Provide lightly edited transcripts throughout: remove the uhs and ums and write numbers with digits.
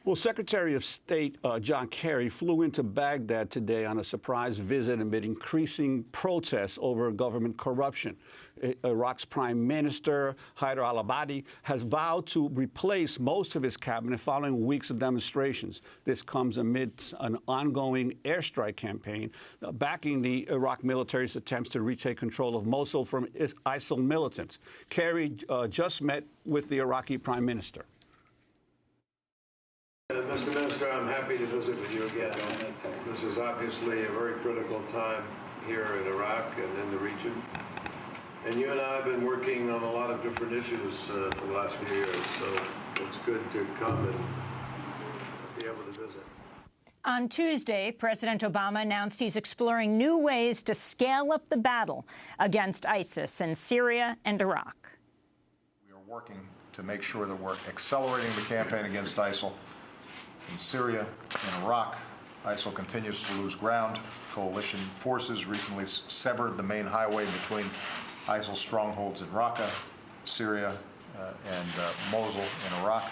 Well, Secretary of State John Kerry flew into Baghdad today on a surprise visit amid increasing protests over government corruption. Iraq's Prime Minister, Haider al-Abadi, has vowed to replace most of his cabinet following weeks of demonstrations. This comes amidst an ongoing airstrike campaign backing the Iraq military's attempts to retake control of Mosul from ISIL militants. Kerry just met with the Iraqi Prime Minister. Mr. Minister, I'm happy to visit with you again. This is obviously a very critical time here in Iraq and in the region. And you and I have been working on a lot of different issues for the last few years, so it's good to come and be able to visit. On Tuesday, President Obama announced he's exploring new ways to scale up the battle against ISIS in Syria and Iraq. We are working to make sure that we're accelerating the campaign against ISIL. In Syria and Iraq, ISIL continues to lose ground. Coalition forces recently severed the main highway between ISIL strongholds in Raqqa, Syria, and Mosul in Iraq.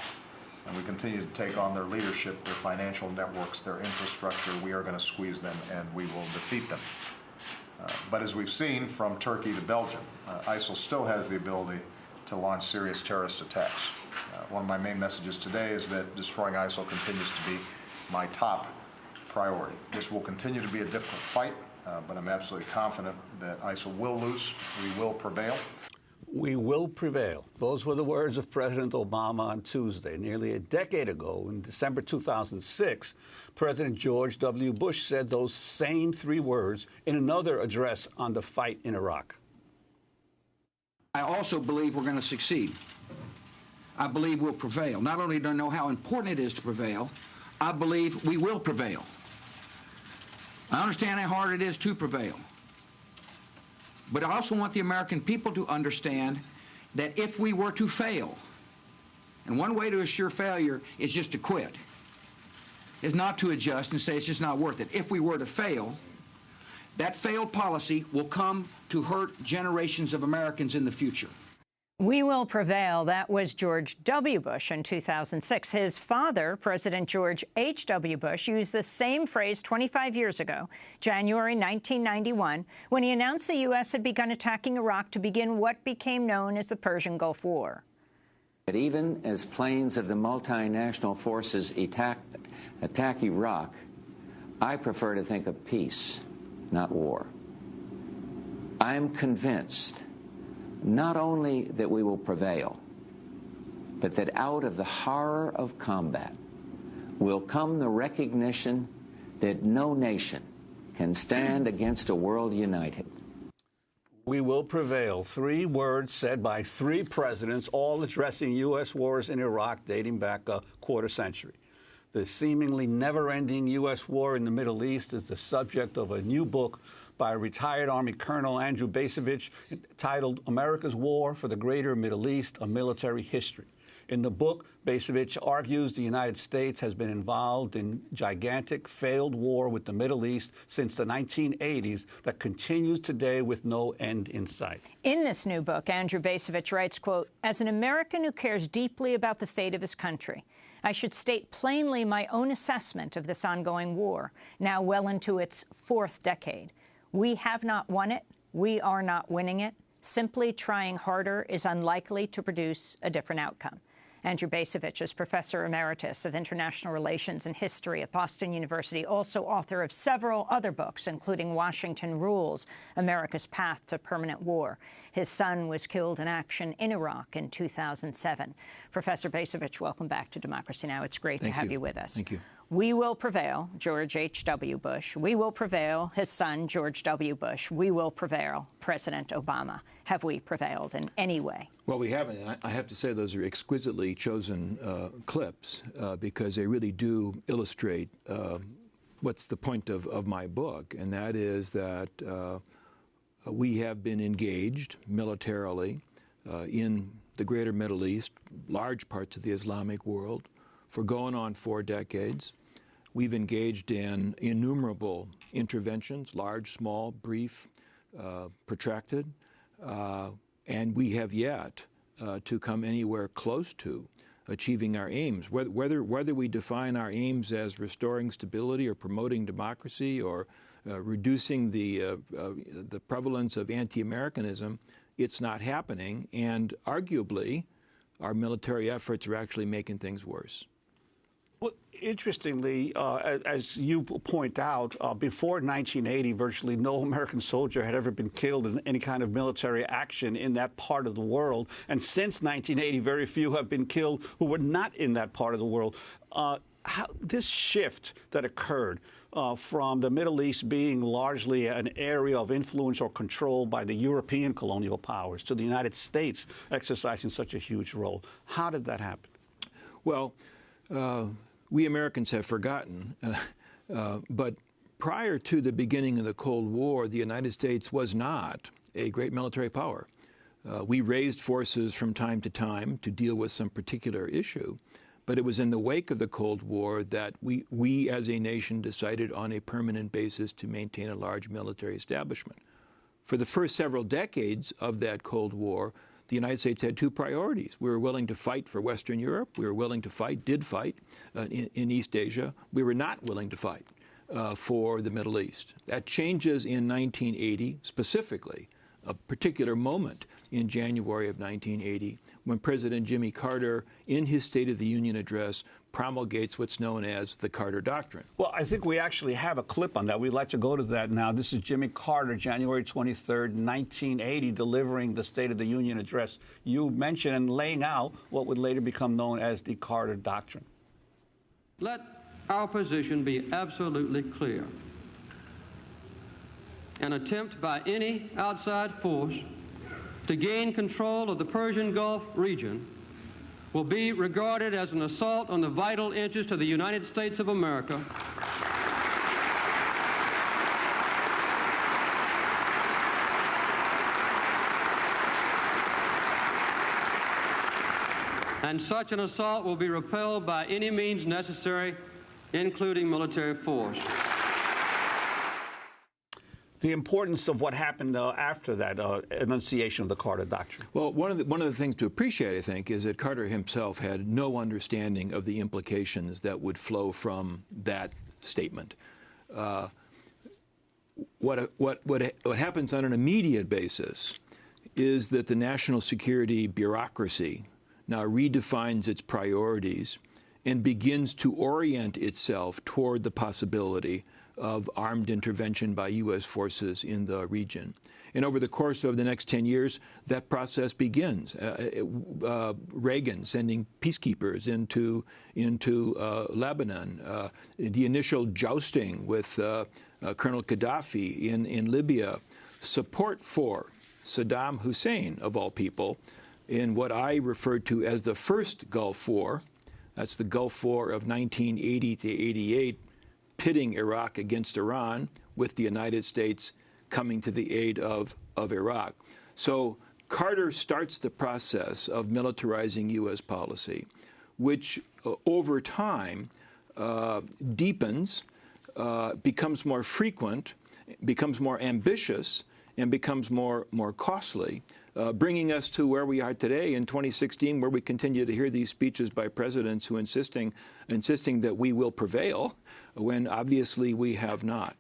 And we continue to take on their leadership, their financial networks, their infrastructure. We are going to squeeze them, and we will defeat them. But as we've seen from Turkey to Belgium, ISIL still has the ability to launch serious terrorist attacks. One of my main messages today is that destroying ISIL continues to be my top priority. This will continue to be a difficult fight, but I'm absolutely confident that ISIL will lose. We will prevail. We will prevail. Those were the words of President Obama on Tuesday. Nearly a decade ago, in December 2006, President George W. Bush said those same three words in another address on the fight in Iraq. I also believe we're going to succeed. I believe we'll prevail. Not only do I know how important it is to prevail, I believe we will prevail. I understand how hard it is to prevail. But I also want the American people to understand that if we were to fail, and one way to assure failure is just to quit, is not to adjust and say it's just not worth it. If we were to fail, that failed policy will come to hurt generations of Americans in the future. We will prevail. That was George W. Bush in 2006. His father, President George H.W. Bush, used the same phrase 25 years ago, January 1991, when he announced the U.S. had begun attacking Iraq to begin what became known as the Persian Gulf War. But even as planes of the multinational forces attack Iraq, I prefer to think of peace, not war. I am convinced not only that we will prevail, but that out of the horror of combat will come the recognition that no nation can stand against a world united. We will prevail. Three words said by three presidents, all addressing U.S. wars in Iraq dating back a quarter century. The seemingly never-ending U.S. war in the Middle East is the subject of a new book by retired Army Colonel Andrew Bacevich titled America's War for the Greater Middle East, A Military History. In the book, Bacevich argues the United States has been involved in gigantic failed war with the Middle East since the 1980s that continues today with no end in sight. In this new book, Andrew Bacevich writes, quote, "As an American who cares deeply about the fate of his country, I should state plainly my own assessment of this ongoing war, now well into its fourth decade. We have not won it. We are not winning it. Simply trying harder is unlikely to produce a different outcome." Andrew Bacevich is Professor Emeritus of International Relations and History at Boston University, also author of several other books, including Washington Rules, America's Path to Permanent War. His son was killed in action in Iraq in 2007. Professor Bacevich, welcome back to Democracy Now! It's great to have you with us. Thank you. We will prevail, George H.W. Bush. We will prevail, his son, George W. Bush. We will prevail, President Obama. Have we prevailed in any way? Well, we haven't. And I have to say those are exquisitely chosen clips because they really do illustrate what's the point of my book, and that is that we have been engaged militarily in the greater Middle East, large parts of the Islamic world, for going on 4 decades. We've engaged in innumerable interventions, large, small, brief, protracted, and we have yet to come anywhere close to achieving our aims. Whether we define our aims as restoring stability or promoting democracy or reducing the prevalence of anti-Americanism, it's not happening, and arguably, our military efforts are actually making things worse. Well, interestingly, as you point out, before 1980, virtually no American soldier had ever been killed in any kind of military action in that part of the world. And since 1980, very few have been killed who were not in that part of the world. This shift that occurred from the Middle East being largely an area of influence or control by the European colonial powers to the United States exercising such a huge role, how did that happen? Well, we Americans have forgotten, but prior to the beginning of the Cold War, the United States was not a great military power. We raised forces from time to time to deal with some particular issue, but it was in the wake of the Cold War that we as a nation decided on a permanent basis to maintain a large military establishment. For the first several decades of that Cold War, the United States had two priorities. We were willing to fight for Western Europe. We were willing to fight, did fight in East Asia. We were not willing to fight for the Middle East. That changes in 1980, specifically, a particular moment in January of 1980, when President Jimmy Carter, in his State of the Union address, promulgates what's known as the Carter Doctrine. Well, I think we actually have a clip on that. We'd like to go to that now. This is Jimmy Carter, January 23rd, 1980, delivering the State of the Union address. You mentioned and laying out what would later become known as the Carter Doctrine. Let our position be absolutely clear. An attempt by any outside force to gain control of the Persian Gulf region will be regarded as an assault on the vital interest of the United States of America and such an assault will be repelled by any means necessary, including military force. The importance of what happened after that enunciation of the Carter Doctrine. Well, one of the things to appreciate, I think, is that Carter himself had no understanding of the implications that would flow from that statement. What happens on an immediate basis is that the national security bureaucracy now redefines its priorities and begins to orient itself toward the possibility of armed intervention by U.S. forces in the region. And over the course of the next 10 years, that process begins. Reagan sending peacekeepers into Lebanon, the initial jousting with Colonel Gaddafi in Libya, support for Saddam Hussein, of all people, in what I referred to as the first Gulf War. That's the Gulf War of 1980 to 88, pitting Iraq against Iran, with the United States coming to the aid of Iraq. So Carter starts the process of militarizing U.S. policy, which over time deepens, becomes more frequent, becomes more ambitious, and becomes more costly, bringing us to where we are today in 2016, where we continue to hear these speeches by presidents who insisting that we will prevail, when obviously we have not.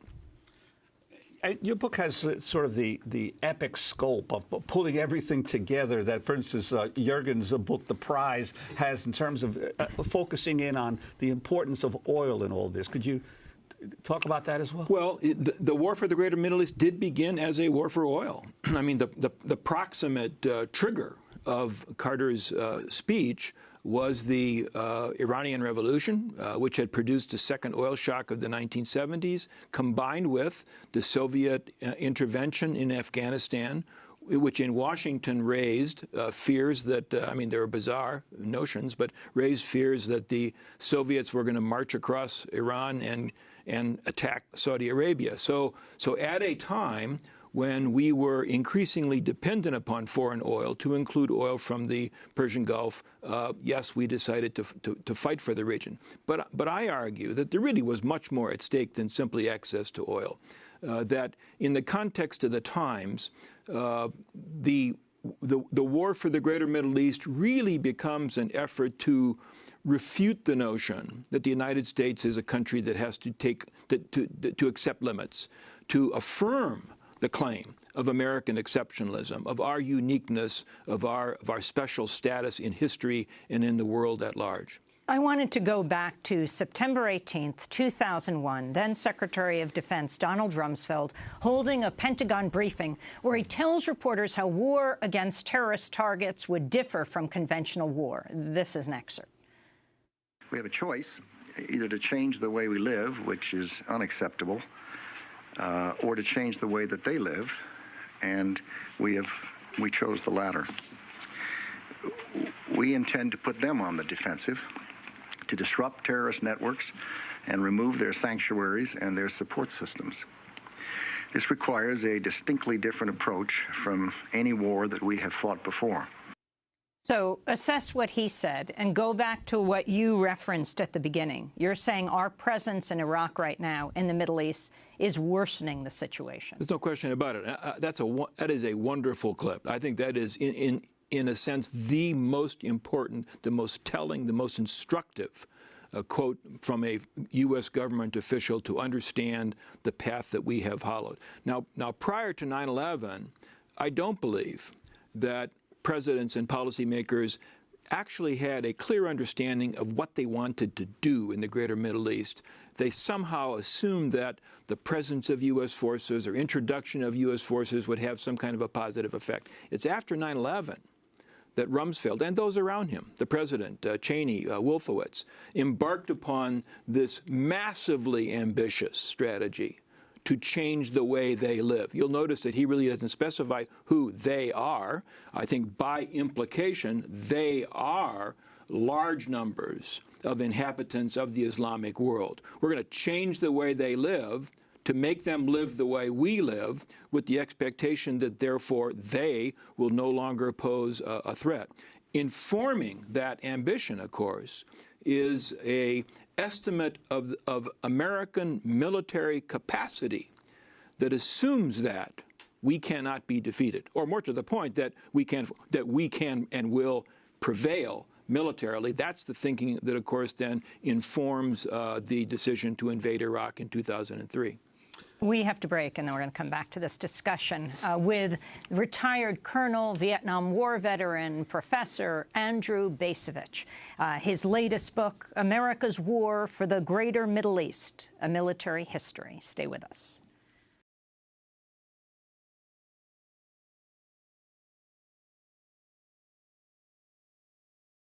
Your book has sort of the epic scope of pulling everything together that, for instance, Jürgen's book, The Prize, has in terms of focusing in on the importance of oil in all this. Could you talk about that as well? Well, the war for the Greater Middle East did begin as a war for oil. I mean, the proximate trigger of Carter's speech was the Iranian Revolution, which had produced a second oil shock of the 1970s, combined with the Soviet intervention in Afghanistan, which in Washington raised fears that, I mean, there were bizarre notions, but raised fears that the Soviets were going to march across Iran and attack Saudi Arabia. So at a time when we were increasingly dependent upon foreign oil, to include oil from the Persian Gulf, yes, we decided to fight for the region. But I argue that there really was much more at stake than simply access to oil. That in the context of the times, the the war for the greater Middle East really becomes an effort to refute the notion that the United States is a country that has to to accept limits, to affirm the claim of American exceptionalism, of our uniqueness, of our special status in history and in the world at large. I wanted to go back to September 18th, 2001, then Secretary of Defense Donald Rumsfeld holding a Pentagon briefing where he tells reporters how war against terrorist targets would differ from conventional war. This is an excerpt. We have a choice, either to change the way we live, which is unacceptable, or to change the way that they live, and we chose the latter. We intend to put them on the defensive, to disrupt terrorist networks and remove their sanctuaries and their support systems. This requires a distinctly different approach from any war that we have fought before. So assess what he said and go back to what you referenced at the beginning. You're saying our presence in Iraq right now, in the Middle East, is worsening the situation. There's no question about it. That is a wonderful clip. I think that is, in a sense, the most important, the most telling, the most instructive quote from a U.S. government official to understand the path that we have followed. Now, prior to 9/11, I don't believe that presidents and policymakers actually had a clear understanding of what they wanted to do in the greater Middle East. They somehow assumed that the presence of U.S. forces or introduction of U.S. forces would have some kind of a positive effect. It's after 9/11 that Rumsfeld and those around him, the president, Cheney, Wolfowitz, embarked upon this massively ambitious strategy to change the way they live. You'll notice that he really doesn't specify who they are. I think by implication, they are large numbers of inhabitants of the Islamic world. We're going to change the way they live to make them live the way we live, with the expectation that, therefore, they will no longer pose a threat. Informing that ambition, of course, is an estimate of American military capacity that assumes that we cannot be defeated, or more to the point, that we can and will prevail militarily. That's the thinking that, of course, then informs the decision to invade Iraq in 2003. We have to break, and then we're going to come back to this discussion with retired Colonel, Vietnam War veteran, Professor Andrew Bacevich. His latest book, America's War for the Greater Middle East, A Military History. Stay with us.